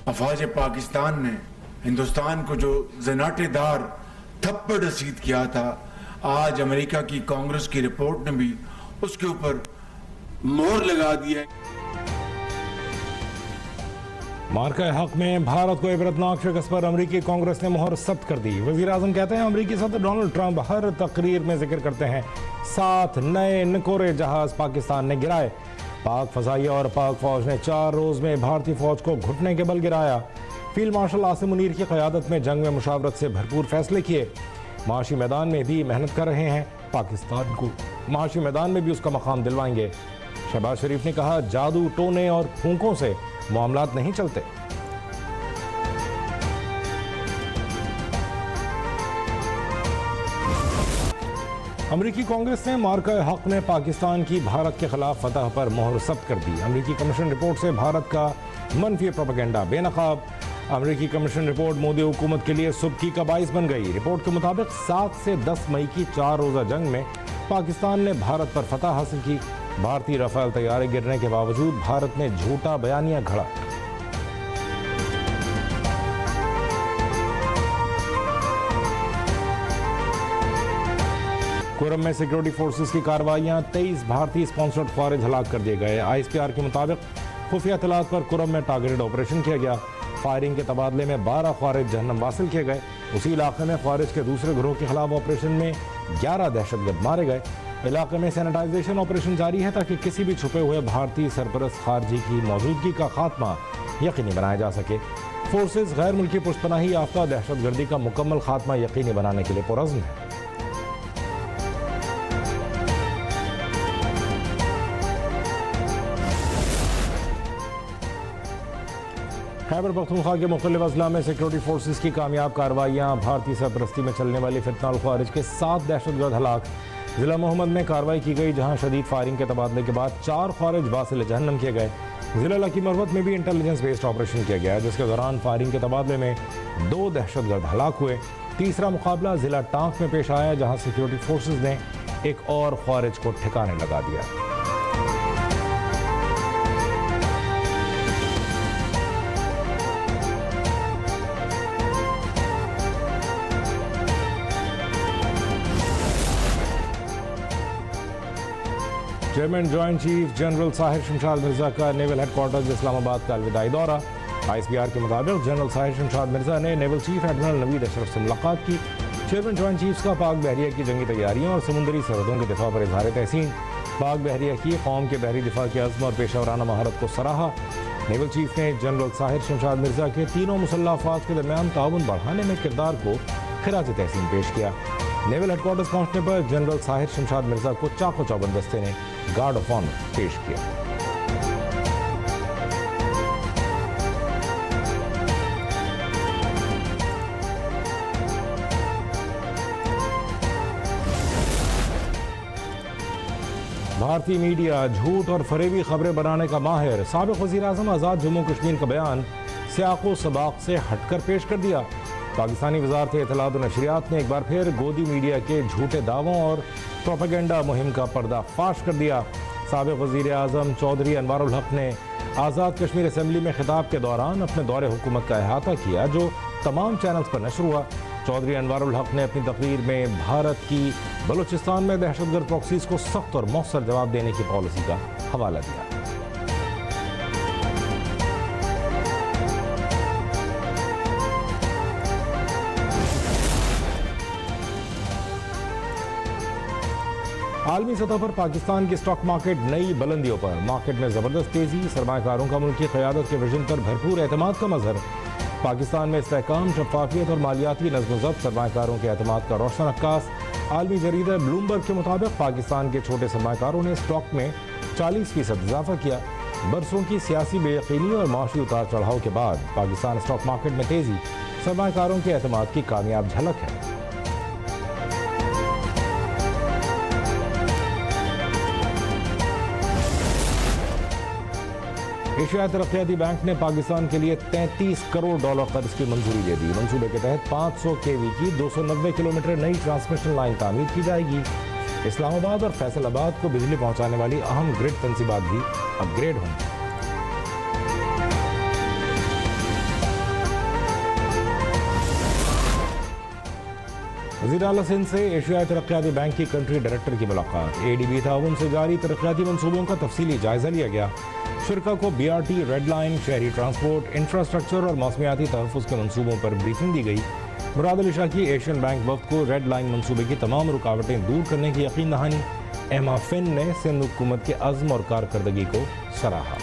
अफवाज पाकिस्तान ने हिंदुस्तान को जो जनाटेदार थप्पड़ रसीद किया था, आज अमेरिका की कांग्रेस की रिपोर्ट ने भी उसके ऊपर मोहर लगा दी है। मार्का हक में भारत को इबरतनाक शिकस्त पर अमेरिकी कांग्रेस ने मोहर सख्त कर दी। वजीर आजम कहते हैं अमेरिकी सदर डोनाल्ड ट्रंप हर तकरीर में जिक्र करते हैं 7 नए निकोरे जहाज पाकिस्तान ने गिराए। पाक फजाइया और पाक फौज ने 4 रोज में भारतीय फौज को घुटने के बल गिराया। फील्ड मार्शल आसिम मुनीर की क़यादत में जंग में मुशावरत से भरपूर फैसले किए। माशी मैदान में भी मेहनत कर रहे हैं, पाकिस्तान को माशी मैदान में भी उसका मकाम दिलवाएंगे। शहबाज शरीफ ने कहा जादू टोने और फूंकों से मामलात नहीं चलते। अमेरिकी कांग्रेस ने मार्का हक में पाकिस्तान की भारत के खिलाफ फतह पर मोहर सख्त कर दी। अमेरिकी कमीशन रिपोर्ट से भारत का मनफी प्रोपेगेंडा बेनकाब। अमेरिकी कमीशन रिपोर्ट मोदी हुकूमत के लिए सुबकी का बाइस बन गई। रिपोर्ट के मुताबिक 7 से 10 मई की 4 रोज़ा जंग में पाकिस्तान ने भारत पर फतह हासिल की। भारतीय रफाल तैयारे गिरने के बावजूद भारत ने झूठा बयानिया घड़ा। कुरम में सिक्योरिटी फोर्सेस की कार्रवाइयां, 23 भारतीय स्पॉन्सर्ड ख्वारिज हलाक कर दिए गए। ISPR के मुताबिक खुफिया इत्तलात पर कुरम में टारगेटेड ऑपरेशन किया गया। फायरिंग के तबादले में 12 ख्वारिज जहन्नम वासिल किए गए। उसी इलाके में ख्वारिज के दूसरे गिरोह के खिलाफ ऑपरेशन में 11 दहशतगर्द मारे गए। इलाके में सैनिटाइजेशन ऑपरेशन जारी है ताकि किसी भी छुपे हुए भारतीय सरपरस्त खारजी की मौजूदगी का खात्मा यकीनी बनाया जा सके। फोर्सेस गैर मुल्की पुष्पनाही याफ्ता दहशतगर्दी का मुकम्मल खात्मा यकीनी बनाने के लिए पुरज़्म है। खैबर पख्तूनख्वा के मुख्तलिफ अजला में सिक्योरिटी फोर्सेस की कामयाब कार्रवाइयाँ, भारतीय सरपरस्ती में चलने वाली फितना ख्वारिज के 7 दहशतगर्द हलाक। जिला मोहम्मद में कार्रवाई की गई जहां शदीद फायरिंग के तबादले के बाद 4 ख्वारिज वासिल जहन्नम किए गए। जिला लकी मरवत में भी इंटेलिजेंस बेस्ड ऑपरेशन किया गया जिसके दौरान फायरिंग के तबादले में 2 दहशतगर्द हलाक हुए। तीसरा मुकाबला जिला टांक में पेश आया जहां सिक्योरिटी फोर्सेस ने एक और ख्वारिज को ठिकाने लगा दिया। Chairman joint chief general Sahir Shamshad Mirza का नेवल हेडक्वार्टर्स इस्लामाबाद का अलविदाई दौरा। ISPR के मुताबिक जनरल साहिर शमशाद मिर्जा ने naval chief admiral Naveed Ashraf से मुलाकात की। चेयरमैन जॉइंट चीफ्स का पाक बहरिया की जंगी तैयारियों और समुद्री सरहदों के दिफा पर इजहार तहसीन। पाक बहरिया की कौम के बहरी दिफा की अज़्म और पेशावराना महारत को सराहा। नेवल चीफ ने जनरल साहिर शमशाद मिर्जा के तीनों मुसल्लह अफवाज के दरमियान ताउन बढ़ाने में किरदार को खिराज तहसीन पेश किया। नेवल हेडक्वार्टर्स पहुंचने पर जनरल साहिर शमशाद मिर्जा को चाको चौबंद दस्ते ने गार्ड ऑफ ऑनर पेश किया। भारतीय मीडिया झूठ और फरेबी खबरें बनाने का माहिर। साबिक वज़ीर आज़म आज़ाद जम्मू कश्मीर का बयान सियाक़ो सबाक़ से हटकर पेश कर दिया। पाकिस्तानी वज़ारत इत्तलात और नशरियात ने एक बार फिर गोदी मीडिया के झूठे दावों और प्रोपेगेंडा मुहिम का पर्दाफाश कर दिया। साबिक वज़ीर आज़म चौधरी अनवारुल हक ने आज़ाद कश्मीर असम्बली में खिताब के दौरान अपने दौरे हुकूमत का अहाता किया जो तमाम चैनल्स पर नशर हुआ। चौधरी अनवारुल हक ने अपनी तकरीर में भारत की बलूचिस्तान में दहशतगर्द प्रॉक्सीज को सख्त और मौसर जवाब देने की पॉलिसी का हवाला दिया। आलमी सतह पर पाकिस्तान की स्टॉक मार्केट नई बुलंदियों पर। मार्केट में जबरदस्त तेजी, सरमाकारों का मुल्की क़यादत के विजन पर भरपूर एतमाद का मजहर। पाकिस्तान में इस्तेहकाम, शफाफियत और मालियाती नज़्म ज़ब्त सरमाकारों के एतमाद का रोशन अक्कास। आलमी जरीदा ब्लूमबर्ग के मुताबिक पाकिस्तान के छोटे सरमाकारों ने स्टॉक में 40% इजाफा किया। बरसों की सियासी बेयकीनी और माशी उतार चढ़ाव के बाद पाकिस्तान स्टॉक मार्केट में तेजी सरमाकारों के एतमाद की कामयाब झलक है। एशिया तरक्याती बैंक ने पाकिस्तान के लिए $33 करोड़ कर्ज की मंजूरी दे दी। मंसूबे के तहत 500 kV की 290 किलोमीटर नई ट्रांसमिशन लाइन तामीर की जाएगी। इस्लामाबाद और फैसलाबाद को बिजली पहुंचाने वाली अहम ग्रिड तंसीबात भी अपग्रेड होंगी। वज़ीर आला सिंध से एशियाई तरक्याती बैंक की कंट्री डायरेक्टर की मुलाकात। ADB ताउन से जारी तरक्याती मनसूबों का तफसीली जायजा लिया गया। शुरका को BRT, रेड लाइन, शहरी ट्रांसपोर्ट, इंफ्रास्ट्रक्चर और मौसमियाती तहफ़्फ़ुज़ के मनसूबों पर ब्रीफिंग दी गई। मुराद अली शाह की एशियन बैंक वक्त को रेड लाइन मनसूबे की तमाम रुकावटें दूर करने की यकीन दहानी। एमा फिन ने सिंध हुकूमत के अज़्म और कारकर्दगी को सराहा।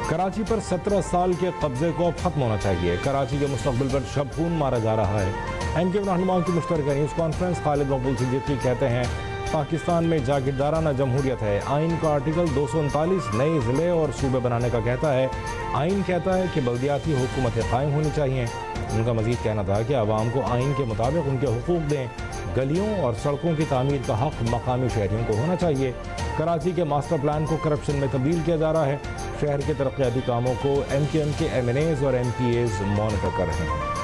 कराची पर 17 साल के कब्जे को अब खत्म होना चाहिए। कराची के मुस्तकबिल पर शब खून मारा जा रहा है। MKM रहनुमाओं की मुश्तरका न्यूज़ कॉन्फ्रेंस। खालिद मकबूल सिद्दीकी कहते हैं पाकिस्तान में जागीरदाराना जमहूरियत है। आइन का आर्टिकल 239 नए ज़िले और सूबे बनाने का कहता है। आइन कहता है कि बल्दियाती हुकूमतें कायम होनी चाहिए। उनका मजीद कहना था कि आवाम को आइन के मुताबिक उनके हुकूक दें। गलियों और सड़कों की तामीर का हक मकामी शहरियों को होना चाहिए। कराची के मास्टर प्लान को करप्शन में तब्दील किया जा रहा है। शहर के तरक्याती कामों को MKM के MNAs और MPAs मॉनिटर कर रहे हैं।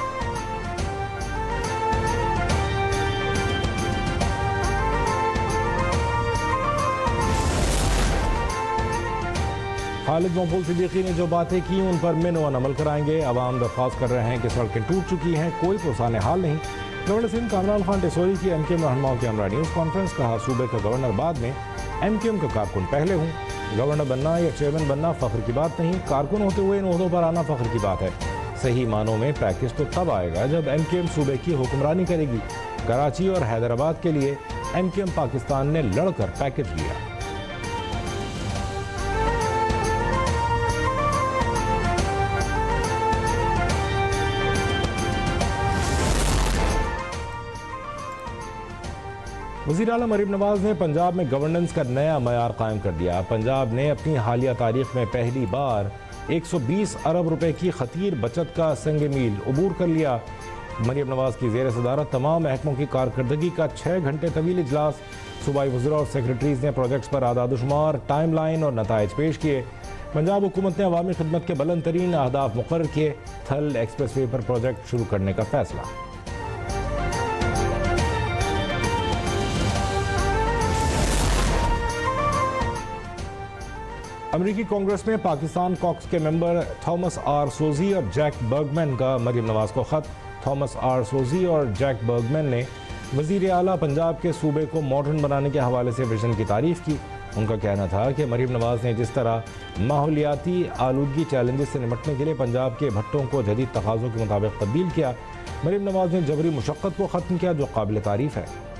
खालिद मकबूल सिद्दीकी ने जो बातें की उन पर मिनवन अमल कराएंगे। आवाम दरख्वास्त कर रहे हैं कि सड़कें टूट चुकी हैं, कोई पुरसाने हाल नहीं। गवर्नर सिंध कामरान खान टेसोरी की MKM रहनुमाओं की हमरा न्यूज़ कॉन्फ्रेंस। कहा सूबे का गवर्नर बाद में, MKM का कारकुन पहले हूँ। गवर्नर बनना या चेयरमैन बनना फ़ख्र की बात नहीं, कारकुन होते हुए इन ओहदों पर आना फ़ख्र की बात है। सही मानों में पैकेज तो तब आएगा जब MKM सूबे की हुक्मरानी करेगी। कराची और हैदराबाद के लिए MKM पाकिस्तान ने लड़कर पैकेज लिया। वज़ीर आला मरीम नवाज ने पंजाब में गवर्नेंस का नया मयार कायम कर दिया। पंजाब ने अपनी हालिया तारीख में पहली बार 120 अरब रुपए की खतीर बचत का संग मील अबूर कर लिया। मरीम नवाज की ज़ेर सदारत तमाम महकमों की कारकर्दगी का 6 घंटे तवील इजलास। सूबाई वज़रा और सेक्रेटरीज ने प्रोजेक्ट्स पर आदादुशुमार, टाइम लाइन और नताइज पेश किए। पंजाब हुकूमत ने अवामी खिदमत के बुलंद तरीन अहदाफ मुकर्रर किए। थल एक्सप्रेस वे पर प्रोजेक्ट शुरू करने का फैसला। अमेरिकी कांग्रेस में पाकिस्तान कॉक्स के मेंबर थॉमस आर सोजी और जैक बर्गमैन का मरीम नवाज को खत। थॉमस आर सोजी और जैक बर्गमैन ने वज़ीर आला पंजाब के सूबे को मॉडर्न बनाने के हवाले से विजन की तारीफ़ की। उनका कहना था कि मरीम नवाज ने जिस तरह माहौलियाती आलूदगी चैलेंजेस से निपटने के लिए पंजाब के भट्टों को जदीद तकाज़ों के मुताबिक तब्दील किया। मरीम नवाज ने जबरी मुशक्क़त को ख़त्म किया, जो काबिल तारीफ़ है।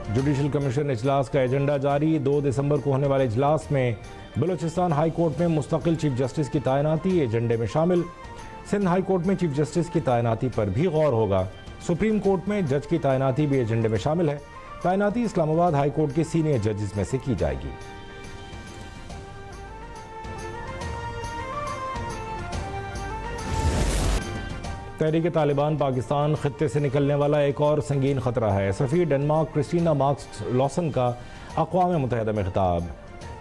जुडिशल कमीशन इजलास का एजेंडा जारी। 2 दिसंबर को होने वाले इजलास में बलूचिस्तान हाई कोर्ट में मुस्तकिल चीफ जस्टिस की तैनाती एजेंडे में शामिल। सिंध हाई कोर्ट में चीफ जस्टिस की तैनाती पर भी गौर होगा। सुप्रीम कोर्ट में जज की तैनाती भी एजेंडे में शामिल है। तैनाती इस्लामाबाद हाई कोर्ट के सीनियर जजेस में से की जाएगी। तहरीक तालिबान पाकिस्तान खित्ते से निकलने वाला एक और संगीन खतरा है। सफ़ीर डेनमार्क क्रिस्टीना मार्क्स लॉसन का अक़वाम मुत्तहिदा में खिताब।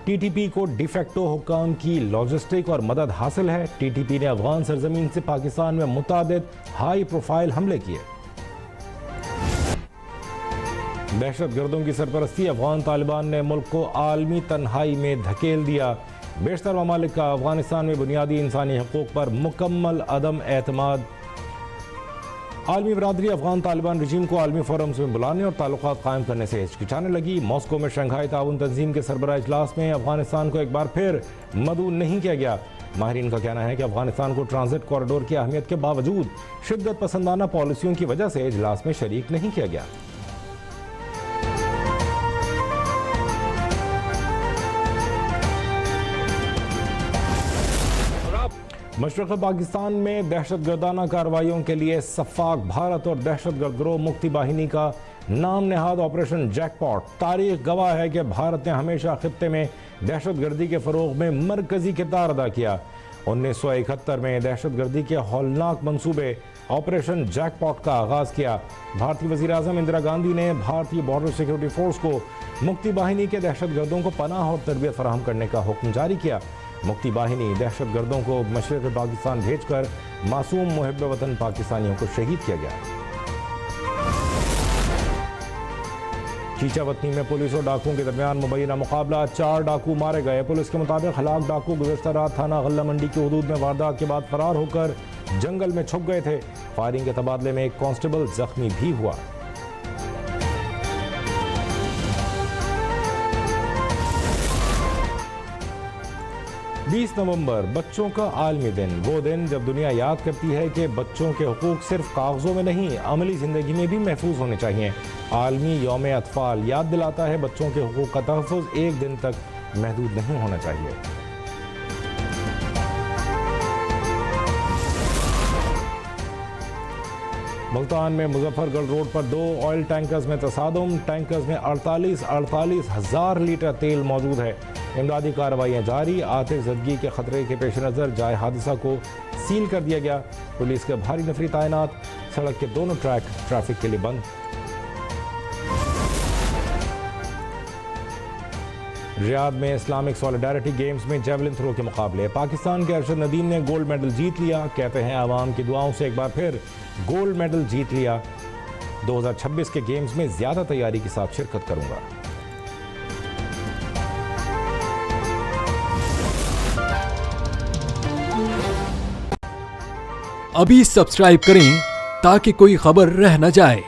TTP को डिफेक्टो हुक्काम की लॉजिस्टिक और मदद हासिल है। TTP ने अफगान सरजमीन से पाकिस्तान में मुतादिद हाई प्रोफाइल हमले किए। दहशतगर्दों की सरपरस्ती अफगान तालिबान ने मुल्क को आलमी तन्हाई में धकेल दिया। बेशतर ममालिक का अफगानिस्तान में बुनियादी इंसानी हकूक़ पर मुकम्मल अदम एतमाद। आलमी बरादरी अफगान तालिबान रजीम को आलमी फोरम्स में बुलाने और ताल्लुकात कायम करने से हिचकिचाने लगी। मॉस्को में शंघाई ताउन तंजीम के सरबराह इजलास में अफगानिस्तान को एक बार फिर मदऊ नहीं किया गया। माहिरीन का कहना है कि अफगानिस्तान को ट्रांजिट कॉरिडोर की अहमियत के बावजूद शिद्दत पसंदाना पॉलिसियों की वजह से इजलास में शरीक नहीं किया गया। मशरक़ पाकिस्तान में दहशतगर्दाना कार्रवाइयों के लिए सफ़ाक भारत और दहशतगर्द गिरोह मुक्ति बाहिनी का नाम नहाद ऑपरेशन जैकपॉट। तारीख गवाह है कि भारत ने हमेशा खित्ते में दहशतगर्दी के फ़रोग़ में मरकज़ी किरदार अदा किया। 1971 में दहशतगर्दी के हौलनाक मंसूबे ऑपरेशन जैकपॉट का आगाज़ किया। भारतीय वज़ीर आज़म इंदिरा गांधी ने भारतीय बॉर्डर सिक्योरिटी फोर्स को मुक्ति बाहिनी के दहशतगर्दों को पनाह और तरबियत फराहम करने का हुक्म जारी किया। मुक्ति बाहिनी दहशतगर्दों को मशरिक़ पाकिस्तान भेजकर मासूम मुहिब वतन पाकिस्तानियों को शहीद किया गया। चीचावतनी में पुलिस और डाकुओं के दरमियान मुबैना मुकाबला, 4 डाकू मारे गए। पुलिस के मुताबिक हलाक डाकू गुज़श्ता रात थाना गल्ला मंडी की हदूद में वारदात के बाद फरार होकर जंगल में छुप गए थे। फायरिंग के तबादले में एक कांस्टेबल जख्मी भी हुआ। बीस नवंबर बच्चों का आलमी दिन, वो दिन जब दुनिया याद करती है कि बच्चों के हुकूक सिर्फ कागजों में नहीं, अमली ज़िंदगी में भी महफूज होने चाहिए। आलमी यौम अतफाल याद दिलाता है बच्चों के हुकूक का तहफ़्फ़ुज़ एक दिन तक महदूद नहीं होना चाहिए। मुल्तान में मुजफ्फरगढ़ रोड पर 2 ऑयल टैंकर्स में तसादुम, टैंकर्स में 48 हज़ार लीटर तेल मौजूद है। इमदादी कार्रवाइयाँ जारी, आतिशज़दगी के खतरे के पेश नज़र जाए हादसा को सील कर दिया गया। पुलिस के भारी नफरी तैनात, सड़क के दोनों ट्रैक ट्रैफिक के लिए बंद। रियाद में इस्लामिक सॉलिडारिटी गेम्स में जेवलिन थ्रो के मुकाबले, पाकिस्तान के अरशद नदीम ने गोल्ड मेडल जीत लिया। कहते हैं आवाम की दुआओं से एक बार फिर गोल्ड मेडल जीत लिया। 2026 के गेम्स में ज़्यादा तैयारी के साथ शिरकत करूंगा। अभी सब्सक्राइब करें ताकि कोई खबर रह न जाए।